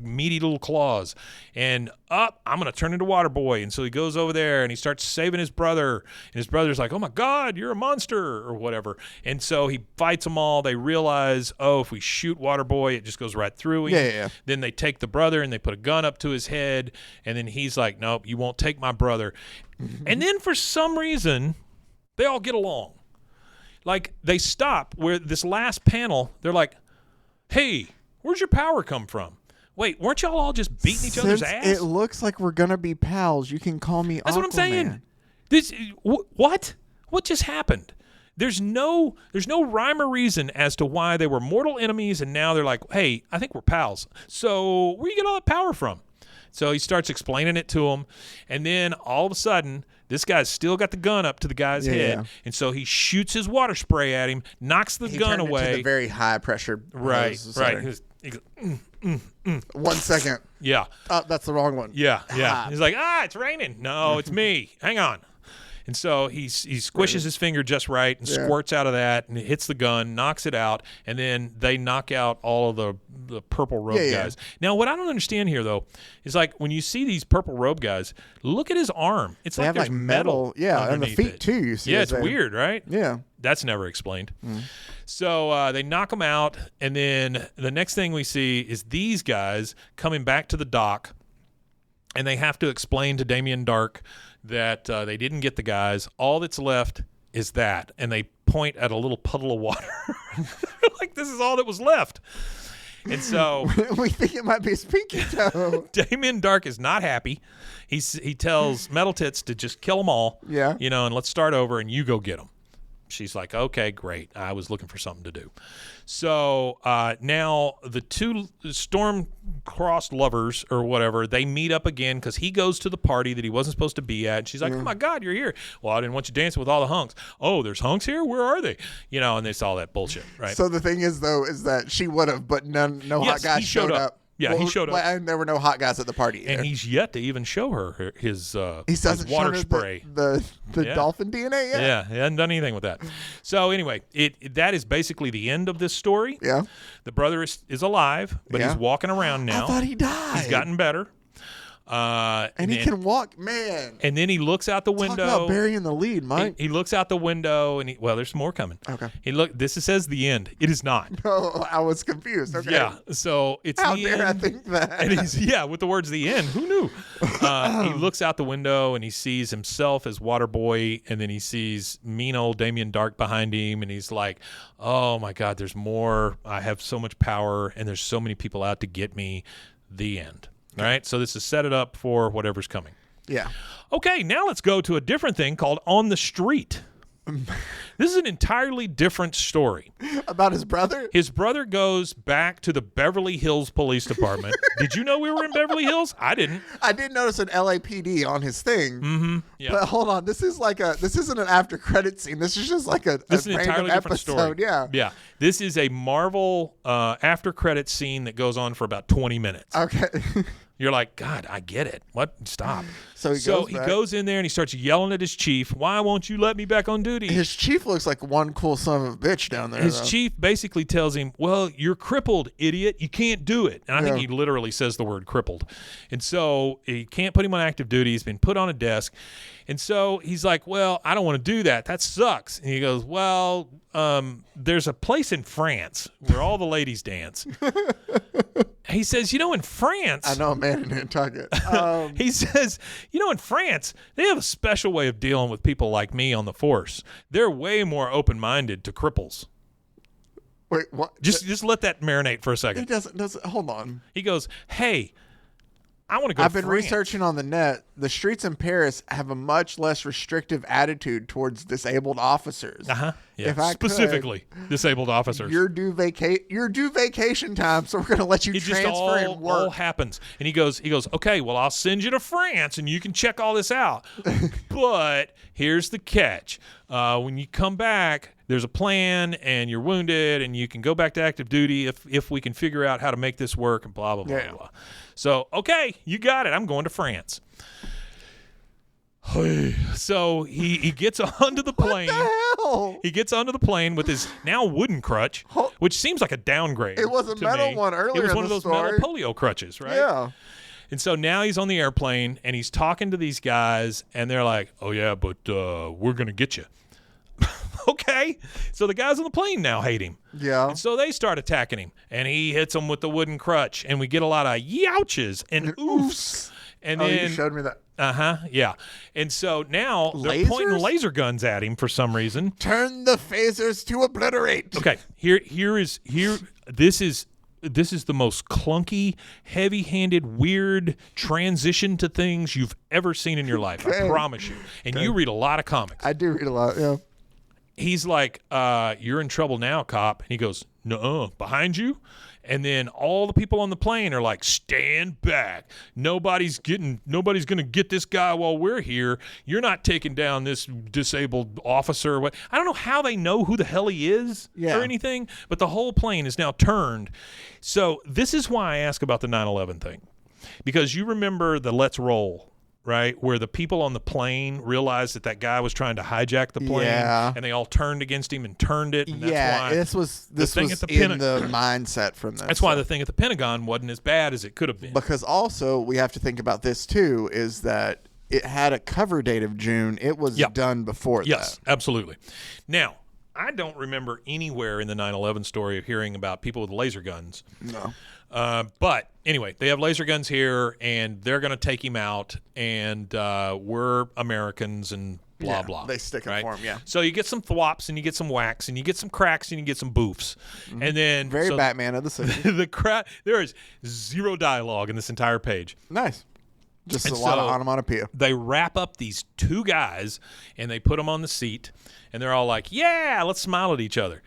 meaty little claws. And I'm going to turn into Water Boy. And so he goes over there and he starts saving his brother. And his brother's like, oh, my God, you're a monster or whatever. And so he fights them all. They realize, if we shoot Water Boy, it just goes right through him. Yeah. Then they take the brother and they put a gun up to his head. And then he's like, nope, you won't take my brother. And then for some reason, they all get along. Like, they stop where this last panel, they're like, hey, where's your power come from? Wait, weren't y'all all just beating each other's ass? It looks like we're going to be pals. You can call me Aquaman. That's what I'm saying. What? What just happened? There's no rhyme or reason as to why they were mortal enemies, and now they're like, hey, I think we're pals. So where you get all that power from? So he starts explaining it to him, and then all of a sudden, this guy's still got the gun up to the guy's head, and so he shoots his water spray at him, knocks the gun away. Into the very high pressure. Right. He goes, 1 second. Yeah. Oh, that's the wrong one. Yeah. He's like, it's raining. No, it's me. Hang on. And so he squishes his finger just right and squirts out of that, and it hits the gun, knocks it out, and then they knock out all of the purple robe guys. Now, what I don't understand here, though, is like when you see these purple robe guys, look at his arm. It's they like there's like metal. Yeah, and the feet, too. You see it's weird, right? Yeah. That's never explained. So they knock him out, and then the next thing we see is these guys coming back to the dock, and they have to explain to Damien Dark that they didn't get the guys. All that's left is that. And they point at a little puddle of water. Like, this is all that was left. And so we think it might be his pinky toe. Damien Dark is not happy. He tells Metal Tits to just kill them all. Yeah. And let's start over and you go get them. She's like, okay, great. I was looking for something to do. So now the two storm-crossed lovers or whatever, they meet up again because he goes to the party that he wasn't supposed to be at. And she's like, oh, my God, you're here. Well, I didn't want you dancing with all the hunks. Oh, there's hunks here? Where are they? And they saw that bullshit, right? So the thing is, though, is that she would have, but no hot guys showed up. Yeah, he showed up. And there were no hot guys at the party either. And he's yet to even show her his water spray. The Dolphin DNA yet? Yeah, he hasn't done anything with that. So anyway, that is basically the end of this story. Yeah. The brother is alive, but he's walking around now. I thought he died. He's gotten better. And he can walk, man. And then he looks out the window. Talk about burying the lead, Mike. He looks out the window, and there's more coming. Okay. This says the end. It is not. No, I was confused. Okay. Yeah. So it's How the dare end. I think that? And he's with the words "the end." Who knew? He looks out the window and he sees himself as Water Boy, and then he sees mean old Damien Dark behind him, and he's like, "Oh my God, there's more. I have so much power, and there's so many people out to get me." The end. All right, so this is set it up for whatever's coming. Yeah. Okay, now let's go to a different thing called On the Street. This is an entirely different story. About his brother? His brother goes back to the Beverly Hills Police Department. Did you know we were in Beverly Hills? I didn't. I did notice an LAPD on his thing. Mm-hmm. Yeah. But hold on, this isn't an after credit scene. This is just like an entirely different story. Yeah. Yeah. This is a Marvel after credit scene that goes on for about 20 minutes. Okay. You're like, God, I get it. What? Stop. So he goes in there and he starts yelling at his chief. Why won't you let me back on duty? His chief looks like one cool son of a bitch down there. His chief basically tells him, well, you're crippled, idiot. You can't do it. And I think he literally says the word crippled. And so he can't put him on active duty. He's been put on a desk. And so he's like, well, I don't want to do that. That sucks. And he goes, well, there's a place in France where all the ladies dance. He says, in France. I know a man in Nantucket. He says, in France, they have a special way of dealing with people like me on the force. They're way more open-minded to cripples. Wait, what? Just let that marinate for a second. He doesn't. Hold on. He goes, hey, I want to go. I've been France. researching on the net. The streets in Paris have a much less restrictive attitude towards disabled officers. Yeah. If I specifically disabled officers. You're due vacation time, so we're going to let you transfer and work. All happens. And he goes, okay, well, I'll send you to France and you can check all this out. But here's the catch. When you come back, there's a plan and you're wounded and you can go back to active duty if we can figure out how to make this work and blah, blah, blah, blah. So, okay, you got it. I'm going to France. So he gets onto the plane. What the hell? He gets onto the plane with his now wooden crutch, which seems like a downgrade. It was a metal one earlier. It was one of those story. metal polio crutches, right? Yeah. And so now he's on the airplane and he's talking to these guys, and they're like, "Oh yeah, but we're gonna get you." Okay. So the guys on the plane now hate him. Yeah. And so they start attacking him, and he hits them with the wooden crutch, and we get a lot of youches and oofs. And then you showed me that. Yeah. And so now they're pointing laser guns at him for some reason. Turn the phasers to obliterate. Okay. This is the most clunky, heavy-handed, weird transition to things you've ever seen in your life. I promise you. And you read a lot of comics. I do read a lot, yeah. He's like, you're in trouble now, cop. And he goes, nuh-uh, behind you? And then all the people on the plane are like, stand back. Nobody's going to get this guy while we're here. You're not taking down this disabled officer. I don't know how they know who the hell he is or anything, but the whole plane is now turned. So this is why I ask about the 9/11 thing, because you remember the Let's Roll, right, where the people on the plane realized that guy was trying to hijack the plane, and they all turned against him and turned it. And that's why this was in the mindset from this. That's why the thing at the Pentagon wasn't as bad as it could have been. Because also we have to think about this too, is that it had a cover date of June. It was done before that. Yes, absolutely. Now, I don't remember anywhere in the 9/11 story of hearing about people with laser guns. No. But anyway, they have laser guns here, and they're going to take him out, and we're Americans, and blah, blah. They stick up for him, So you get some thwops, and you get some whacks, and you get some cracks, and you get some boofs. Mm-hmm. And then Very Batman of the city. There is zero dialogue in this entire page. Nice. Just a lot of onomatopoeia. They wrap up these two guys, and they put them on the seat, and they're all like, yeah, let's smile at each other.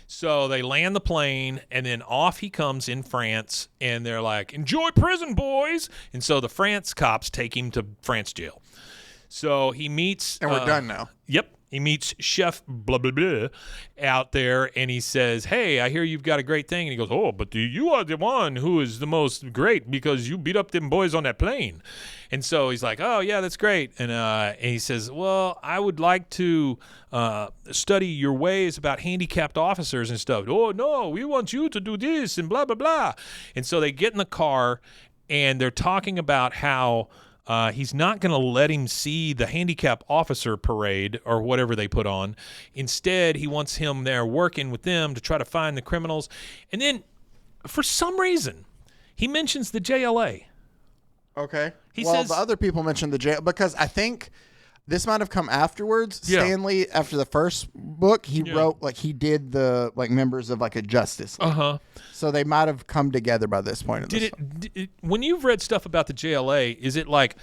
So they land the plane, and then off he comes in France, and they're like, enjoy prison, boys. And so the France cops take him to France jail. So he meets... And we're done now. Yep. He meets Chef blah, blah, blah out there, and he says, hey, I hear you've got a great thing. And he goes, oh, but you are the one who is the most great because you beat up them boys on that plane. And so he's like, oh, yeah, that's great. And he says, well, I would like to study your ways about handicapped officers and stuff. Oh, no, we want you to do this and blah, blah, blah. And so they get in the car, and they're talking about how he's not going to let him see the handicap officer parade or whatever they put on. Instead, he wants him there working with them to try to find the criminals. And then, for some reason, he mentions the JLA. Okay. He says the other people mentioned the jail because I think this might have come afterwards. Yeah. Stanley, after the first book, he wrote he did the members of a justice league. So they might have come together by this point. When you've read stuff about the JLA, is it like,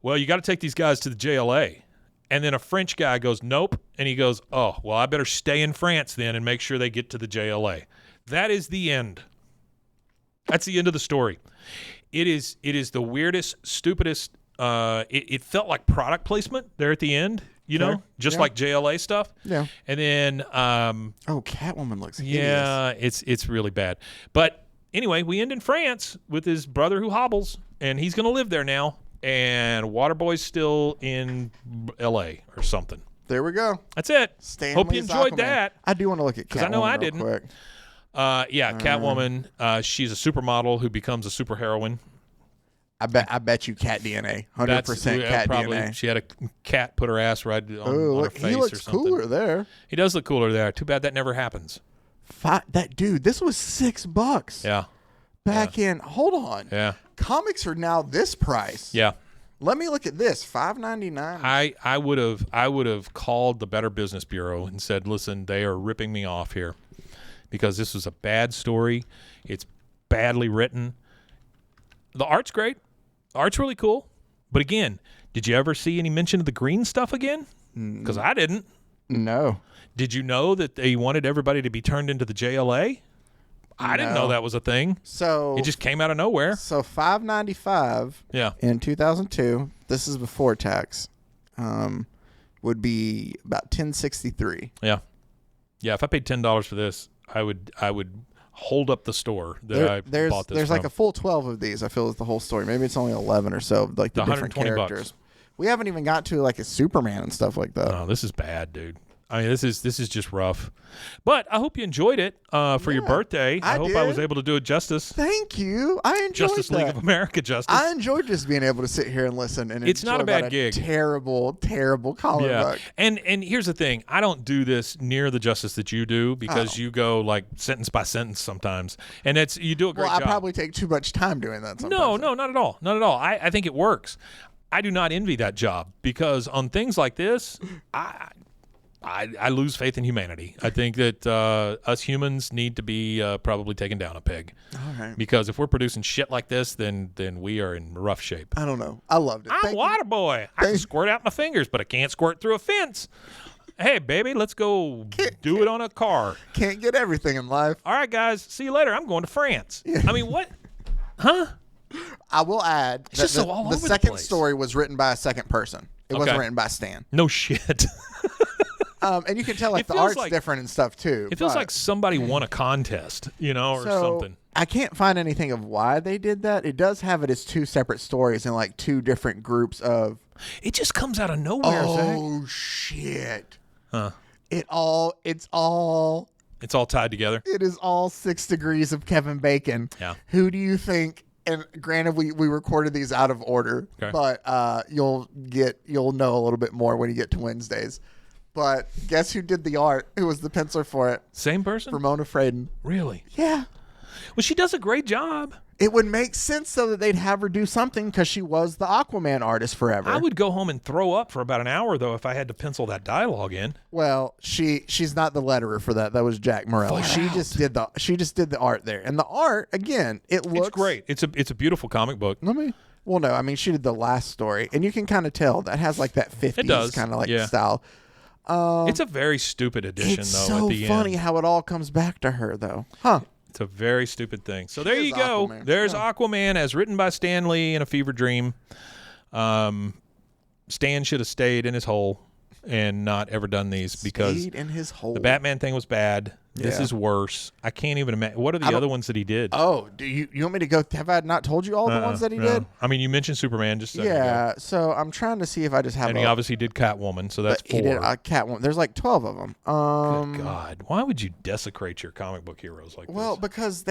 well, you got to take these guys to the JLA, and then a French guy goes, nope, and he goes, oh, well, I better stay in France then and make sure they get to the JLA. That is the end. That's the end of the story. It is the weirdest, stupidest. It felt like product placement there at the end, just like JLA stuff. Yeah. And then Catwoman looks hideous. Yeah, it's really bad. But anyway, we end in France with his brother who hobbles, and he's going to live there now. And Waterboy's still in L.A. or something. There we go. That's it. Stanley's Hope you enjoyed Aquaman. that. I do want to look at Catwoman because I know I real didn't. Quick. Catwoman. She's a supermodel who becomes a superheroine. I bet you cat DNA, 100% cat DNA. She had a cat put her ass right on her face. He looks or something. cooler there. He does look cooler there. Too bad that never happens. This was $6. Yeah. Back in. Hold on. Yeah. Comics are now this price. Yeah. Let me look at this. $5.99. I would have called the Better Business Bureau and said, listen, they are ripping me off here because this was a bad story. It's badly written. The art's great. Art's really cool. But again, did you ever see any mention of the green stuff again? Because I didn't. No. Did you know that they wanted everybody to be turned into the JLA? I didn't know that was a thing. So it just came out of nowhere. So $5.95 in 2002, this is before tax, would be about $10.63. Yeah. Yeah, if I paid $10 for this, I would hold up the store that I bought this There's from. like a full 12 of these, I feel, is the whole story. Maybe it's only 11 or so, like the different characters. $120. We haven't even got to like a Superman and stuff like that. Oh, this is bad, dude. I mean, this is just rough. But I hope you enjoyed it for your birthday. I hope I was able to do it justice. Thank you. I enjoyed Justice League of America justice. I enjoyed just being able to sit here and listen. And it's not a bad gig. Terrible, terrible comic book. And here's the thing. I don't do this near the justice that you do because you go like sentence by sentence sometimes. And you do a great job. I probably take too much time doing that sometimes. No, not at all. Not at all. I think it works. I do not envy that job because on things like this, I lose faith in humanity. I think that us humans need to be probably taken down a peg. All right. Because if we're producing shit like this, then we are in rough shape. I don't know. I loved it. I'm a water boy. I can squirt out my fingers, but I can't squirt through a fence. Hey, baby, let's go do it on a car. Can't get everything in life. All right, guys. See you later. I'm going to France. Yeah. I mean, what? Huh? I will add that the second story was written by a second person. It wasn't written by Stan. No shit. And you can tell like the art's different and stuff too. It feels like somebody won a contest, or something. I can't find anything of why they did that. It does have it as two separate stories and like two different groups of. It just comes out of nowhere. Oh shit! Huh? It's all tied together. It is all 6 degrees of Kevin Bacon. Yeah. Who do you think? And granted, we recorded these out of order, but you'll know a little bit more when you get to Wednesdays. But guess who did the art? Who was the penciler for it? Same person? Ramona Fraden. Really? Yeah. Well, she does a great job. It would make sense, though, that they'd have her do something because she was the Aquaman artist forever. I would go home and throw up for about an hour, though, if I had to pencil that dialogue in. Well, she's not the letterer for that. That was Jack Morelli. She just did the art there. And the art, again, it's great. It's a beautiful comic book. Well, no, I mean, she did the last story. And you can kind of tell that has like that 50s kind of like style. It's a very stupid addition, though. It's so funny how it all comes back to her, though. Huh. It's a very stupid thing. So there you go. Aquaman. There's Aquaman as written by Stan Lee in a fever dream. Stan should have stayed in his hole and not ever done these because in his hole. The Batman thing was bad. This is worse. I can't even imagine. What are the other ones that he did? Oh, do you want me to go? Have I not told you all the ones that he did? I mean, you mentioned Superman just a second ago. So I'm trying to see if I just have. And he obviously did Catwoman, so that's 4. He did Catwoman. There's like 12 of them. Good God, why would you desecrate your comic book heroes like this? Well, because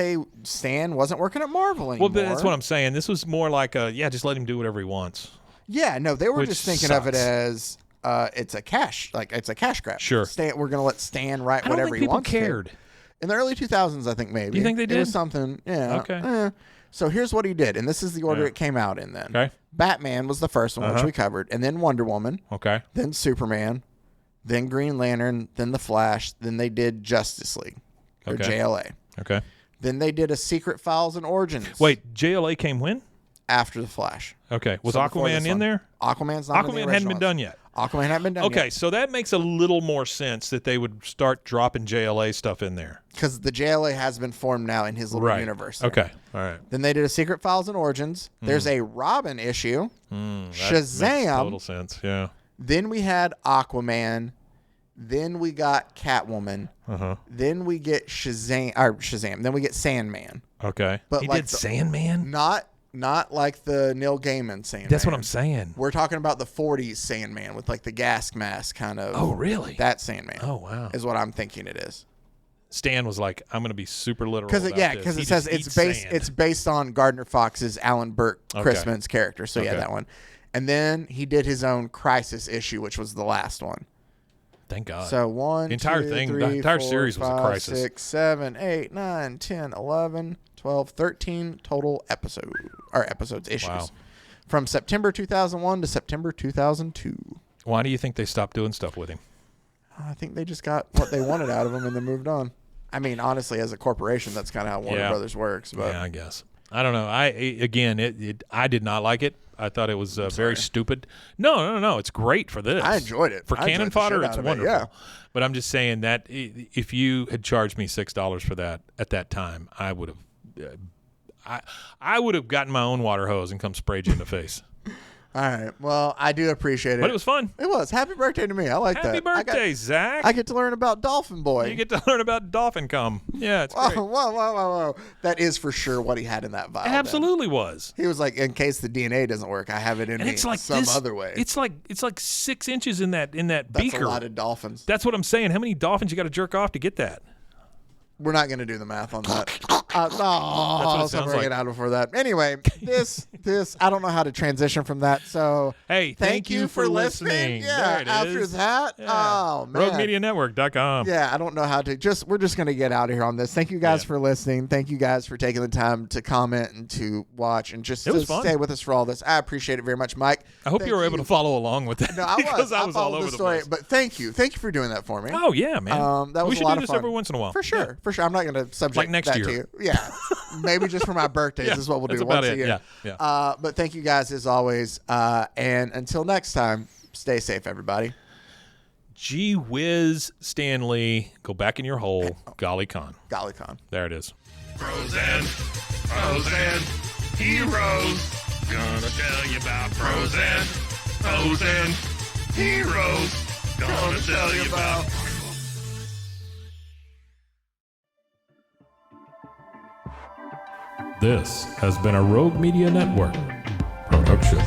Stan wasn't working at Marvel anymore. Well, that's what I'm saying. This was more like just let him do whatever he wants. Yeah, no, they were just thinking of it as. It's a cash grab. Sure. We're going to let Stan write whatever he wants. People cared. In the early 2000s, I think maybe. You think they did? It was something, yeah. Okay. So here's what he did, and this is the order it came out in then. Okay. Batman was the first one, which we covered, and then Wonder Woman. Okay. Then Superman, then Green Lantern, then The Flash, then they did Justice League, or JLA. Okay. Then they did a Secret Files and Origins. Wait, JLA came when? After The Flash. Okay. Was Aquaman in there? Aquaman's not in the Aquaman hadn't been done yet. Aquaman hadn't been done yet. Okay, so that makes a little more sense that they would start dropping JLA stuff in there. Because the JLA has been formed now in his little universe. Okay, all right. Then they did a Secret Files and Origins. There's a Robin issue. Shazam. Makes total sense, yeah. Then we had Aquaman. Then we got Catwoman. Then we get Shazam. Then we get Sandman. Okay. But he did Sandman? Not like the Neil Gaiman Sandman. That's what I'm saying. We're talking about the 40s Sandman with like the gas mask kind of. Oh, really? That Sandman. Oh, wow. Is what I'm thinking it is. Stan was like, I'm going to be super literal because it says it's based on Gardner Fox's Alan Burke Christman's character. So that one. And then he did his own Crisis issue, which was the last one. Thank God. So the entire series was a crisis. 6, 7, 8, 9, 10, 11, 12, 13 total issues. Wow. From September 2001 to September 2002. Why do you think they stopped doing stuff with him? I think they just got what they wanted out of him and then moved on. I mean, honestly, as a corporation, that's kind of how Warner Brothers works. But yeah, I guess. I don't know. I did not like it. I thought it was very stupid. No. It's great for this. I enjoyed it. For cannon fodder, it's wonderful. Yeah. But I'm just saying that if you had charged me $6 for that at that time, I would have. I would have gotten my own water hose and come sprayed you in the face. All right. Well, I do appreciate it. But it was fun. It was. Happy birthday to me. I like that. Happy birthday, Zach. I get to learn about Dolphin Boy. You get to learn about dolphin cum. Yeah, it's great. Whoa. That is for sure what he had in that vial. It absolutely was. He was like, in case the DNA doesn't work, I have it in me some other way. It's like 6 inches in that That's beaker. That's a lot of dolphins. That's what I'm saying. How many dolphins you got to jerk off to get that? We're not going to do the math on that. Sounds bring it out before that. Anyway, this, I don't know how to transition from that. So, hey, thank you for listening. Yeah, after that, oh man, RogueMediaNetwork.com. Yeah, I don't know how to. We're just going to get out of here on this. Thank you guys for listening. Thank you guys for taking the time to comment and to watch and just to stay with us for all this. I appreciate it very much, Mike. I hope you were able to follow along with that. No, I was. Because I was all over the place. But thank you for doing that for me. Oh yeah, man. That was we should a lot do this of fun. every once in a while. For sure. Yeah. For sure. I'm not going to subject like next that year. to you. Yeah. Maybe just for my birthdays is what we'll do once a year. Yeah. But thank you guys as always. And until next time, stay safe, everybody. Gee whiz, Stanley. Go back in your hole. Golly con. Golly con. There it is. Frozen heroes. Gonna tell you about frozen heroes. Gonna tell you about. This has been a Rogue Media Network production.